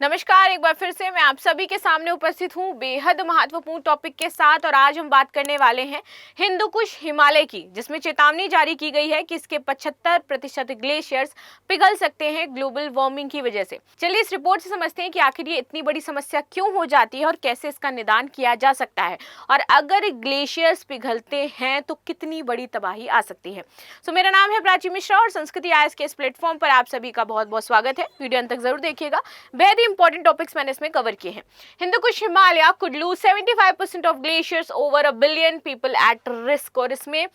नमस्कार, एक बार फिर से मैं आप सभी के सामने उपस्थित हूँ बेहद महत्वपूर्ण टॉपिक के साथ। और आज हम बात करने वाले हैं हिंदुकुश हिमालय की, जिसमें चेतावनी जारी की गई है कि इसके 75% ग्लेशियर्स पिघल सकते हैं ग्लोबल वार्मिंग की वजह से। चलिए इस रिपोर्ट से समझते हैं कि आखिर ये इतनी बड़ी समस्या क्यों हो जाती है और कैसे इसका निदान किया जा सकता है, और अगर ग्लेशियर्स पिघलते हैं तो कितनी बड़ी तबाही आ सकती है। मेरा नाम है प्राची मिश्रा और संस्कृति आईएएस के इस प्लेटफॉर्म पर आप सभी का बहुत बहुत स्वागत है। वीडियो अंत तक जरूर देखिएगा, बेहद इंपॉर्टेंट टॉपिक्स मैंने इसमें कवर किए हैं। Hindu Kush Himalaya could lose 75% of glaciers over a billion people at risk. और इसमें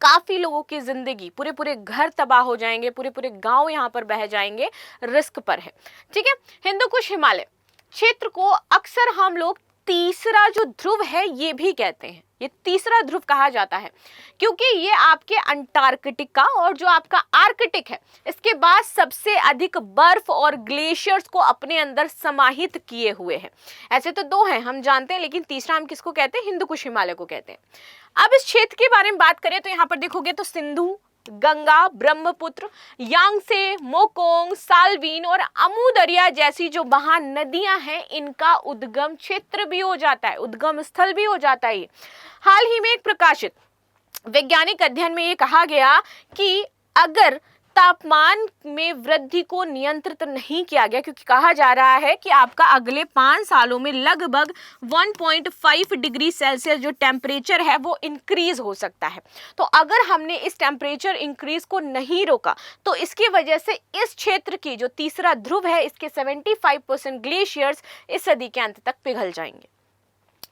काफी लोगों की जिंदगी, पूरे पूरे घर तबाह हो जाएंगे, पूरे पूरे गांव यहाँ पर बह जाएंगे, रिस्क पर है। ठीक है, हिंदुकुश हिमालय क्षेत्र को अक्सर हम लोग तीसरा जो ध्रुव है ये भी कहते हैं। ये तीसरा ध्रुव कहा जाता है क्योंकि ये आपके अंटार्कटिका और जो आपका आर्कटिक है, इसके बाद सबसे अधिक बर्फ और ग्लेशियर्स को अपने अंदर समाहित किए हुए है। ऐसे तो दो हैं हम जानते हैं, लेकिन तीसरा हम किसको कहते हैं? हिंदुकुश हिमालय को कहते हैं। अब इस क्षेत्र के बारे में बात करें तो यहाँ पर देखोगे तो सिंधु, गंगा, ब्रह्मपुत्र, यांगसे, मोकोंग, साल्वीन और अमू दरिया जैसी जो महानदियां हैं, इनका उद्गम क्षेत्र भी हो जाता है, उद्गम स्थल भी हो जाता है। हाल ही में एक प्रकाशित वैज्ञानिक अध्ययन में ये कहा गया कि अगर तापमान में वृद्धि को नियंत्रित नहीं किया गया, क्योंकि कहा जा रहा है कि आपका अगले 5 सालों में लगभग 1.5 डिग्री सेल्सियस जो टेम्परेचर है वो इंक्रीज हो सकता है। तो अगर हमने इस टेम्परेचर इंक्रीज को नहीं रोका तो इसकी वजह से इस क्षेत्र की जो तीसरा ध्रुव है, इसके 75% ग्लेशियर्स इस सदी के अंत तक पिघल जाएंगे।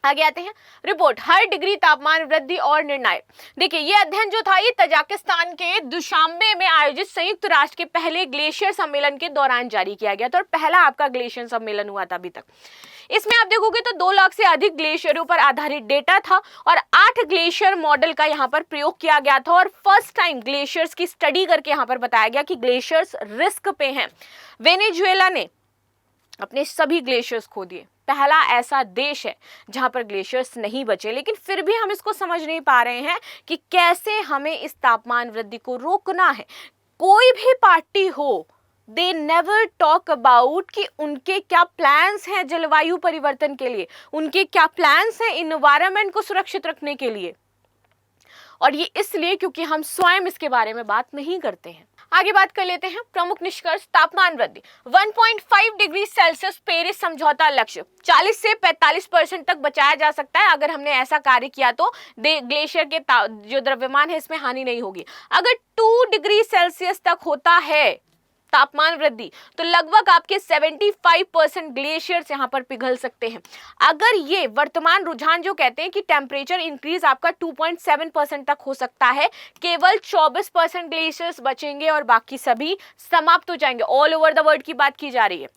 आगे आते हैं, रिपोर्ट हर डिग्री तापमान वृद्धि और निर्णायक। देखिए ये अध्ययन जो था ये तजाकिस्तान के दुशांबे में आयोजित संयुक्त राष्ट्र के पहले ग्लेशियर सम्मेलन के दौरान जारी किया गया था, और पहला आपका ग्लेशियर सम्मेलन हुआ था अभी तक। इसमें आप देखोगे तो 2 लाख से अधिक ग्लेशियरों पर आधारित डेटा था और 8 ग्लेशियर मॉडल का यहाँ पर प्रयोग किया गया था। और फर्स्ट टाइम ग्लेशियर्स की स्टडी करके यहाँ पर बताया गया कि ग्लेशियर्स रिस्क पे हैं। वेनेजुएला ने अपने सभी ग्लेशियर्स खो दिए, पहला ऐसा देश है जहां पर ग्लेशियर्स नहीं बचे। लेकिन फिर भी हम इसको समझ नहीं पा रहे हैं कि कैसे हमें इस तापमान वृद्धि को रोकना है। कोई भी पार्टी हो, दे नेवर टॉक अबाउट कि उनके क्या प्लान्स हैं जलवायु परिवर्तन के लिए, उनके क्या प्लान्स हैं इन्वायरमेंट को सुरक्षित रखने के लिए। और ये इसलिए क्योंकि हम स्वयं इसके बारे में बात नहीं करते हैं। आगे बात कर लेते हैं प्रमुख निष्कर्ष। तापमान वृद्धि 1.5 डिग्री सेल्सियस पेरिस समझौता लक्ष्य 40 से 45% तक बचाया जा सकता है। अगर हमने ऐसा कार्य किया तो ग्लेशियर के जो द्रव्यमान है इसमें हानि नहीं होगी। अगर 2 डिग्री सेल्सियस तक होता है तापमान वृद्धि तो लगभग आपके 75% ग्लेशियर्स यहाँ पर पिघल सकते हैं। अगर ये वर्तमान रुझान जो कहते हैं कि टेम्परेचर इंक्रीज आपका 2.7% तक हो सकता है, केवल 24% ग्लेशियर्स बचेंगे और बाकी सभी समाप्त हो जाएंगे। ऑल ओवर द वर्ल्ड की बात की जा रही है।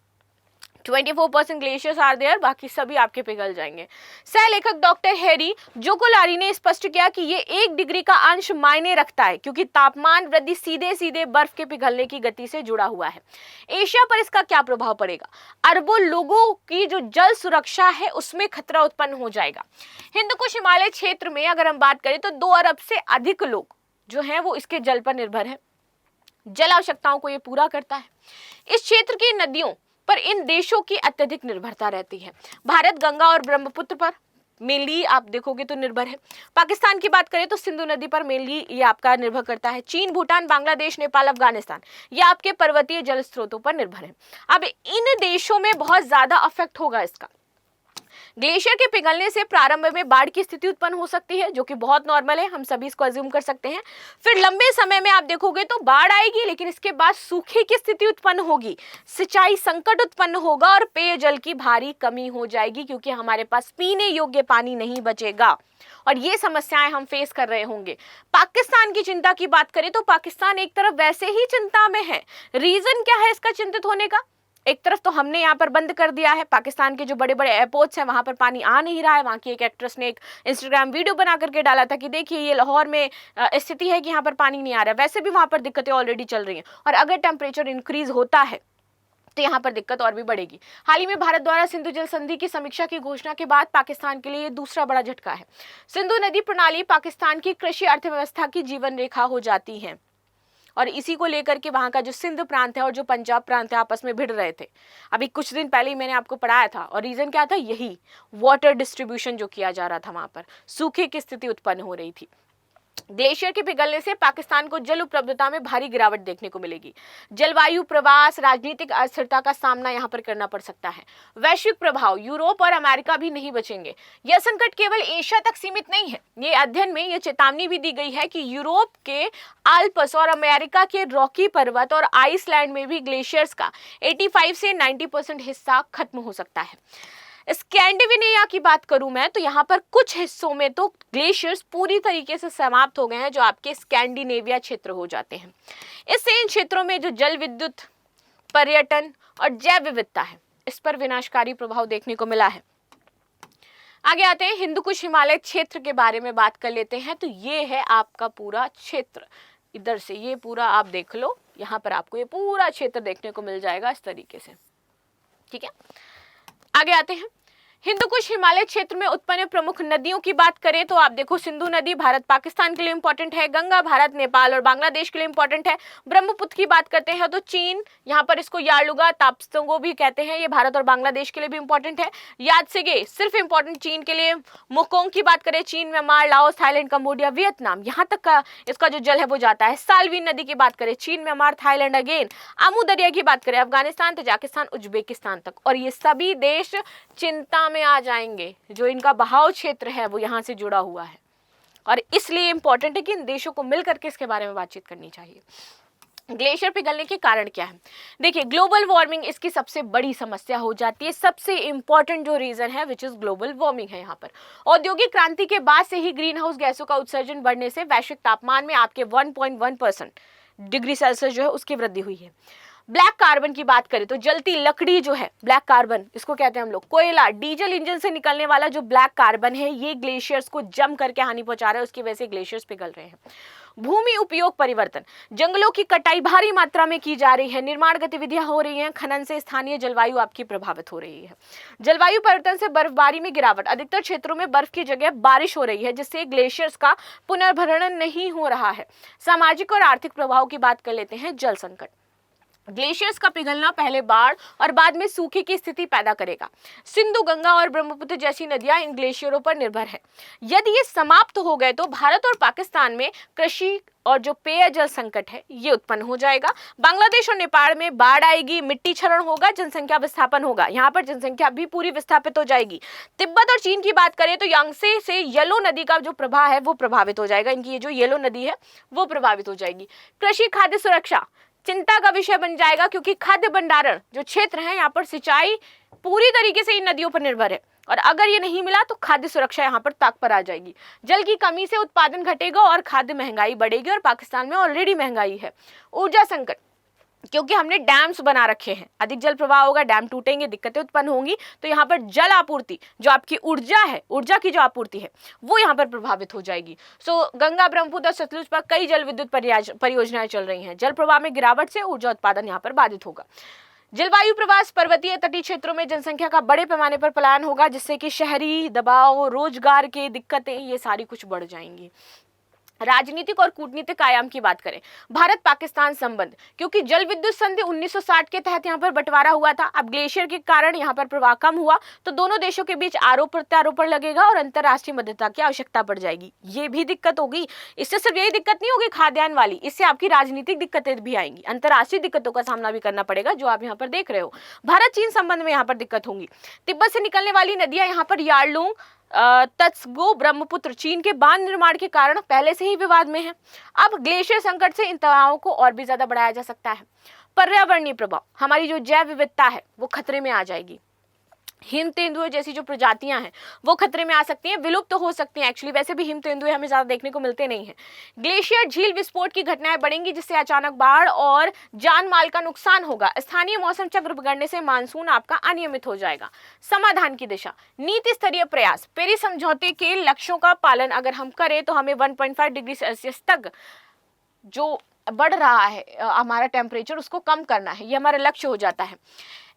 24% ग्लेशियर्स आर देयर, बाकी सभी आपके पिघल जाएंगे। सह लेखक डॉक्टर हैरी जोकोलारी ने स्पष्ट किया कि ये 1 डिग्री का अंश मायने रखता है, क्योंकि तापमान वृद्धि सीधे सीधे बर्फ के पिघलने की गति से जुड़ा हुआ है। एशिया पर इसका क्या प्रभाव पड़ेगा? अरबों लोगों की जो जल सुरक्षा है उसमें खतरा उत्पन्न हो जाएगा। हिंदुकुश हिमालय क्षेत्र में अगर हम बात करें तो 2 अरब से अधिक लोग जो हैं वो इसके जल पर निर्भर है, जल आवश्यकताओं को ये पूरा करता है। इस क्षेत्र की नदियों पर इन देशों की अत्यधिक निर्भरता रहती है। भारत गंगा और ब्रह्मपुत्र पर मेनली आप देखोगे तो निर्भर है। पाकिस्तान की बात करें तो सिंधु नदी पर मेनली ये आपका निर्भर करता है। चीन, भूटान, बांग्लादेश, नेपाल, अफगानिस्तान ये आपके पर्वतीय जल स्रोतों पर निर्भर है। अब इन देशों में बहुत ज्यादा अफेक्ट होगा इसका। ग्लेशियर के पिघलने से प्रारंभ में बाढ़ की स्थिति उत्पन्न हो सकती है, जो कि बहुत नॉर्मल है, हम सभी इसको अज्यूम कर सकते हैं। फिर लंबे समय में आप देखोगे तो बाढ़ आएगी, लेकिन इसके बाद सूखे की स्थिति उत्पन्न होगी, सिंचाई संकट उत्पन्न होगा और पेयजल की भारी कमी हो जाएगी, क्योंकि हमारे पास पीने योग्य पानी नहीं बचेगा। और ये समस्याएं हम फेस कर रहे होंगे। पाकिस्तान की चिंता की बात करें तो पाकिस्तान एक तरफ वैसे ही चिंता में है। रीजन क्या है इसका चिंतित होने का? एक तरफ तो हमने यहाँ पर बंद कर दिया है, पाकिस्तान के जो बड़े बड़े एयरपोर्ट्स हैं वहां पर पानी आ नहीं रहा है। वहां की एक एक्ट्रेस ने एक इंस्टाग्राम वीडियो बना करके डाला था कि देखिए ये लाहौर में स्थिति है कि यहाँ पर पानी नहीं आ रहा है। वैसे भी वहां पर दिक्कतें ऑलरेडी चल रही हैं, और अगर टेम्परेचर इंक्रीज होता है तो यहाँ पर दिक्कत और भी बढ़ेगी। हाल ही में भारत द्वारा सिंधु जल संधि की समीक्षा की घोषणा के बाद पाकिस्तान के लिए ये दूसरा बड़ा झटका है। सिंधु नदी प्रणाली पाकिस्तान की कृषि अर्थव्यवस्था की जीवन रेखा हो जाती है और इसी को लेकर के वहाँ का जो सिंध प्रांत है और जो पंजाब प्रांत है आपस में भिड़ रहे थे। अभी कुछ दिन पहले ही मैंने आपको पढ़ाया था। और रीज़न क्या था? यही वाटर डिस्ट्रीब्यूशन जो किया जा रहा था, वहाँ पर सूखे की स्थिति उत्पन्न हो रही थी। ग्लेशियर के पिघलने से पाकिस्तान को जल उपलब्धता में भारी गिरावट देखने को मिलेगी। जलवायु प्रवास, राजनीतिक अस्थिरता का सामना यहां पर करना पड़ सकता है। वैश्विक प्रभाव, यूरोप और अमेरिका भी नहीं बचेंगे। यह संकट केवल एशिया तक सीमित नहीं है। ये अध्ययन में यह चेतावनी भी दी गई है कि यूरोप के आल्प्स और अमेरिका के रॉकी पर्वत और आइसलैंड में भी ग्लेशियर्स का 85 से 90% हिस्सा खत्म हो सकता है। स्कैंडिनेविया की बात करूं मैं तो यहाँ पर कुछ हिस्सों में तो ग्लेशियर्स पूरी तरीके से समाप्त हो गए हैं, जो आपके स्कैंडिनेविया क्षेत्र हो जाते हैं। इससे इन क्षेत्रों में जो जल विद्युत, पर्यटन और जैव विविधता है, इस पर विनाशकारी प्रभाव देखने को मिला है। आगे आते हैं, हिंदू कुश हिमालय क्षेत्र के बारे में बात कर लेते हैं। तो ये है आपका पूरा क्षेत्र, इधर से ये पूरा आप देख लो, यहाँ पर आपको ये पूरा क्षेत्र देखने को मिल जाएगा इस तरीके से, ठीक है। आगे आते हैं, हिंदू कुश हिमालय क्षेत्र में उत्पन्न प्रमुख नदियों की बात करें तो आप देखो, सिंधु नदी भारत पाकिस्तान के लिए इंपॉर्टेंट है, गंगा भारत नेपाल और बांग्लादेश के लिए इंपॉर्टेंट है। ब्रह्मपुत्र की बात करते हैं तो चीन, यहाँ पर इसको यार्लुगा ताप्त्सोंगो भी कहते हैं, ये भारत और बांग्लादेश के लिए भी इंपॉर्टेंट है। यादसेगे सिर्फ इंपॉर्टेंट चीन के लिए। मोकोंग की बात करें, चीन, Myanmar, Laos, Thailand, Cambodia, Vietnam, यहाँ तक का इसका जो जल है वो जाता है। साल्वीन नदी की बात करें, चीन, म्यांमार, थाईलैंड अगेन। आमू दरिया की बात करें, अफगानिस्तान, तजाकिस्तान, उज्बेकिस्तान तक। और ये सभी देश चिंता में आ जाएंगे, जो इनका बहाव क्षेत्र है वो यहाँ से जुड़ा हुआ है। और इसलिए इंपॉर्टेंट है कि इन देशों को मिलकर के इसके बारे में बातचीत करनी चाहिए। ग्लेशियर पिघलने के कारण क्या है? देखिए, ग्लोबल वार्मिंग इसकी सबसे बड़ी समस्या हो जाती है। सबसे इंपॉर्टेंट जो रीजन है विच इज ग्लोबल वार्मिंग है। यहाँ पर औद्योगिक क्रांति के बाद से ही ग्रीन हाउस गैसों का उत्सर्जन बढ़ने से वैश्विक तापमान में आपके 1.1% डिग्री सेल्सियस जो है उसकी वृद्धि हुई है। ब्लैक कार्बन की बात करें तो जलती लकड़ी जो है, ब्लैक कार्बन इसको कहते हैं हम लोग, कोयला, डीजल इंजन से निकलने वाला जो ब्लैक कार्बन है, ये ग्लेशियर्स को जम करके हानि पहुंचा रहा है, उसकी वजह से ग्लेशियर्स पिघल रहे हैं। भूमि उपयोग परिवर्तन, जंगलों की कटाई भारी मात्रा में की जा रही है, निर्माण गतिविधियां हो रही हैं, खनन से स्थानीय जलवायु आपकी प्रभावित हो रही है। जलवायु परिवर्तन से बर्फबारी में गिरावट, अधिकतर क्षेत्रों में बर्फ की जगह बारिश हो रही है, जिससे ग्लेशियर्स का पुनर्भरण नहीं हो रहा है। सामाजिक और आर्थिक प्रभाव की बात कर लेते हैं। जल संकट, ग्लेशियर्स का पिघलना पहले बाढ़ और बाद में सूखे की स्थिति पैदा करेगा। सिंधु, गंगा और ब्रह्मपुत्र जैसी नदियां इन ग्लेशियरों पर निर्भर है। यदि ये समाप्त हो गए तो भारत और पाकिस्तान में कृषि और जो पेयजल संकट है ये उत्पन्न हो जाएगा। बांग्लादेश और नेपाल में बाढ़ आएगी, मिट्टी क्षरण होगा, जनसंख्या विस्थापन होगा, यहाँ पर जनसंख्या भी पूरी विस्थापित हो जाएगी। तिब्बत और चीन की बात करें तो यांगसे से येलो नदी का जो प्रवाह है वो प्रभावित हो जाएगा, इनकी ये जो येलो नदी है वो प्रभावित हो जाएगी। कृषि, खाद्य सुरक्षा चिंता का विषय बन जाएगा, क्योंकि खाद्य भंडारण जो क्षेत्र है यहाँ पर सिंचाई पूरी तरीके से इन नदियों पर निर्भर है, और अगर ये नहीं मिला तो खाद्य सुरक्षा यहाँ पर ताक पर आ जाएगी। जल की कमी से उत्पादन घटेगा और खाद्य महंगाई बढ़ेगी, और पाकिस्तान में ऑलरेडी महंगाई है। ऊर्जा संकट, क्योंकि हमने डैम्स बना रखे हैं, अधिक जल प्रवाह होगा, डैम टूटेंगे, दिक्कतें उत्पन्न होंगी, तो यहाँ पर जल आपूर्ति जो आपकी ऊर्जा है, ऊर्जा की जो आपूर्ति है वो यहाँ पर प्रभावित हो जाएगी। गंगा, ब्रह्मपुत्र और सतलुज पर कई जल विद्युत परियोजनाएं चल रही हैं। जल प्रवाह में गिरावट से ऊर्जा उत्पादन यहाँ पर बाधित होगा। जलवायु प्रवास, पर्वतीय तटीय क्षेत्रों में जनसंख्या का बड़े पैमाने पर पलायन होगा, जिससे कि शहरी दबाव, रोजगार की दिक्कतें ये सारी कुछ बढ़ जाएंगी। राजनीतिक और कूटनीतिक आयाम की बात करें, भारत पाकिस्तान संबंध, क्योंकि जल विद्युत संधि 1960 के तहत यहाँ पर बंटवारा हुआ था, अब ग्लेशियर के कारण यहाँ पर प्रवाह कम हुआ तो दोनों देशों के बीच आरोप प्रत्यारोपण लगेगा और अंतर्राष्ट्रीय मध्यस्थता की आवश्यकता पड़ जाएगी। ये भी दिक्कत होगी। इससे सिर्फ यही दिक्कत नहीं होगी खाद्यान्न वाली, इससे आपकी राजनीतिक दिक्कतें भी आएंगी, अंतर्राष्ट्रीय दिक्कतों का सामना भी करना पड़ेगा, जो आप यहाँ पर देख रहे हो। भारत चीन संबंध में यहाँ पर दिक्कत होगी। तिब्बत से निकलने वाली नदियां यहाँ पर यार्लुंग, तत्सगो, ब्रह्मपुत्र चीन के बांध निर्माण के कारण पहले से ही विवाद में है। अब ग्लेशियर संकट से इन तनावों को और भी ज्यादा बढ़ाया जा सकता है। पर्यावरणीय प्रभाव, हमारी जो जैव विविधता है वो खतरे में आ जाएगी। हिम तेंदुए जैसी जो प्रजातियां हैं वो खतरे में आ सकती हैं, विलुप्त तो हो सकती हैं एक्चुअली, वैसे भी हिम तेंदुए हमें ज्यादा देखने को मिलते नहीं हैं। ग्लेशियर झील विस्फोट की घटनाएं बढ़ेंगी, जिससे अचानक बाढ़ और जान माल का नुकसान होगा। स्थानीय मौसम चक्र बिगड़ने से मानसून आपका अनियमित हो जाएगा। समाधान की दिशा, नीति स्तरीय प्रयास, पेरिस समझौते के लक्ष्यों का पालन अगर हम करें तो हमें 1.5 डिग्री सेल्सियस तक जो बढ़ रहा है हमारा टेम्परेचर उसको कम करना है, ये हमारा लक्ष्य हो जाता है।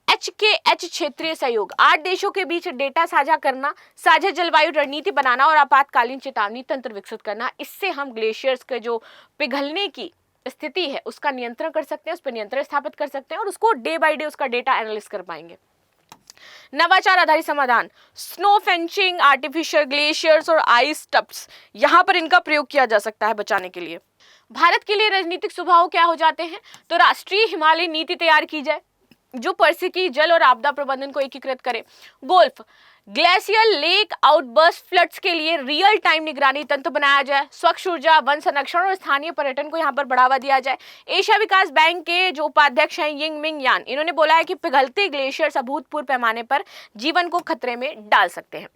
HKH क्षेत्रीय सहयोग, 8 देशों के बीच डेटा साझा करना, साझा जलवायु रणनीति बनाना और आपातकालीन चेतावनी तंत्र विकसित करना। इससे हम ग्लेशियर्स के जो पिघलने की स्थिति है उसका नियंत्रण कर सकते हैं, उस पर नियंत्रण स्थापित कर सकते हैं और उसको डे बाय डे उसका डेटा एनालिसिस कर पाएंगे। नवाचार आधारित समाधान, स्नो फेंचिंग, आर्टिफिशियल ग्लेशियर्स और आइस टप्स, यहां पर इनका प्रयोग किया जा सकता है बचाने के लिए। भारत के लिए राजनीतिक सुझाव क्या हो जाते हैं, तो राष्ट्रीय हिमालय नीति तैयार की जाए जो परिस्थिति, जल और आपदा प्रबंधन को एकीकृत करे। Golf, glacier lake outburst floods के लिए रियल टाइम निगरानी तंत्र बनाया जाए। स्वच्छ ऊर्जा, वन संरक्षण और स्थानीय पर्यटन को यहाँ पर बढ़ावा दिया जाए। एशिया विकास बैंक के जो उपाध्यक्ष हैं यिंग मिंग यान, इन्होंने बोला है कि पिघलते ग्लेशियर्स अभूतपूर्व पैमाने पर जीवन को खतरे में डाल सकते हैं।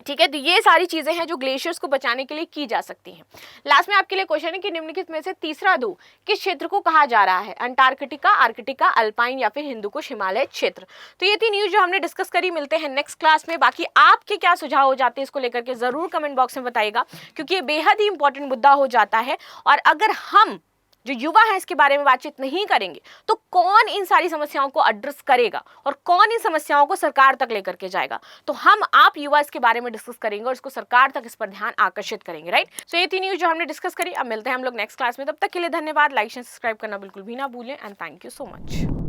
ठीक है, तो ये सारी चीजें हैं जो ग्लेशियर्स को बचाने के लिए की जा सकती हैं। लास्ट में आपके लिए क्वेश्चन है कि निम्नलिखित में से तीसरा ध्रुव किस क्षेत्र को कहा जा रहा है, अंटार्कटिका, आर्कटिका, अल्पाइन या फिर हिंदुकुश हिमालय क्षेत्र। तो ये 3 न्यूज जो हमने डिस्कस करी, मिलते हैं नेक्स्ट क्लास में। बाकी आपके क्या सुझाव हो जाते हैं इसको लेकर के जरूर कमेंट बॉक्स में बताइएगा, क्योंकि ये बेहद ही इंपॉर्टेंट मुद्दा हो जाता है। और अगर हम जो युवा है इसके बारे में बातचीत नहीं करेंगे तो कौन इन सारी समस्याओं को एड्रेस करेगा और कौन इन समस्याओं को सरकार तक लेकर के जाएगा। तो हम आप युवा इसके बारे में डिस्कस करेंगे और इसको सरकार तक इस पर ध्यान आकर्षित करेंगे। राइट, सो ये 3 न्यूज जो हमने डिस्कस करी। अब मिलते हैं हम लोग नेक्स्ट क्लास में, तब तक के लिए धन्यवाद। लाइक शेयर सब्सक्राइब करना बिल्कुल भी ना भूलें and thank you so much.